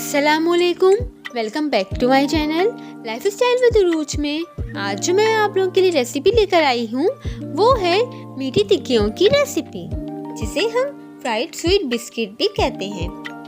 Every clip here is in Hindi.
अस्सलामुअलैकुम, welcome back to my channel lifestyle with रूच में। आज जो मैं आप लोगों के लिए रेसिपी लेकर आई हूँ वो है मीठी टिक्कियों की रेसिपी, जिसे हम फ्राइड स्वीट बिस्किट भी कहते हैं।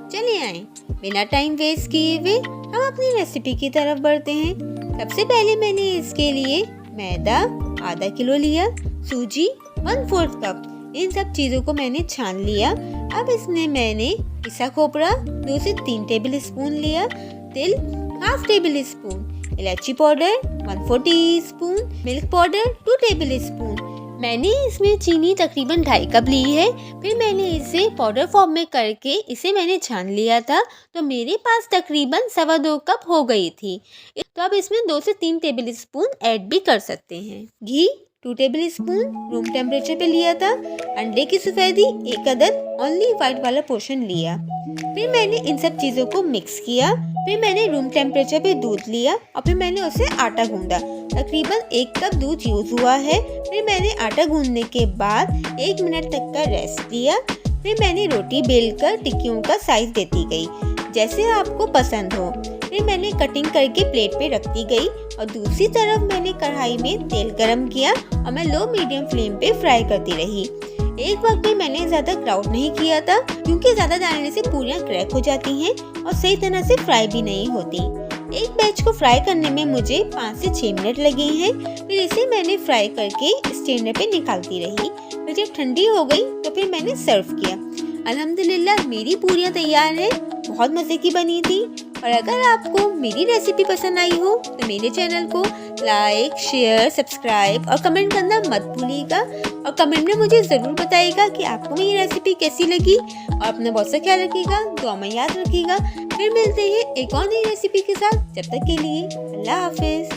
चलिए आए बिना टाइम वेस्ट किए हुए हम अपनी रेसिपी की तरफ बढ़ते हैं। सबसे पहले मैंने इसके लिए मैदा आधा किलो लिया, सूजी 1/4 कप, इन सब चीज़ों को मैंने छान लिया। अब इसमें मैंने पिसा खोपरा 2 से 3 टेबल स्पून लिया, तिल 1/2 टेबल स्पून, इलायची powder 1/4 teaspoon, milk powder 2 table spoon. मैंने इसमें चीनी तकरीबन 2.5 कप ली है। फिर मैंने इसे पाउडर फॉर्म में करके इसे मैंने छान लिया था, तो मेरे पास तकरीबन 2.25 कप हो गई थी। तो अब इसमें 2 से 3 टेबल स्पून ऐड भी कर सकते हैं। घी 2 टेबल स्पून रूम टेम्परेचर पे लिया था। अंडे की सफेदी 1 अदद ओनली वाइट वाला पोर्शन लिया। फिर मैंने इन सब चीज़ों को मिक्स किया। फिर मैंने रूम टेम्परेचर पे दूध लिया और फिर मैंने उसे आटा गूंदा। तकरीबन 1 कप दूध यूज हुआ है। फिर मैंने आटा गूंदने के बाद 1 मिनट तक का रेस्ट दिया। फिर मैंने रोटी बेलकर टिक्कियों का साइज देती गई, जैसे आपको पसंद हो। फिर मैंने कटिंग करके प्लेट पे रखती गई और दूसरी तरफ मैंने कढ़ाई में तेल गरम किया और मैं लो मीडियम फ्लेम पे फ्राई करती रही। एक वक्त में मैंने ज़्यादा क्राउड नहीं किया था, क्योंकि ज़्यादा डालने से पूरियाँ क्रैक हो जाती हैं और सही तरह से फ्राई भी नहीं होती। एक बैच को फ्राई करने में मुझे 5 से 6 मिनट लगे हैं। फिर इसे मैंने फ्राई करके स्टैंडर पे निकालती रही। फिर जब ठंडी हो गई तो फिर मैंने सर्व किया। अल्हम्दुलिल्लाह मेरी पूरियाँ तैयार है, बहुत मज़े की बनी थी। और अगर आपको मेरी रेसिपी पसंद आई हो तो मेरे चैनल को लाइक, शेयर, सब्सक्राइब और कमेंट करना मत भूलिएगा। और कमेंट में मुझे ज़रूर बताइएगा कि आपको मेरी रेसिपी कैसी लगी। और अपना बहुत सा ख्याल रखिएगा, दुआ में याद रखिएगा। फिर मिलते हैं एक और नई रेसिपी के साथ। जब तक के लिए अल्लाह हाफिज़।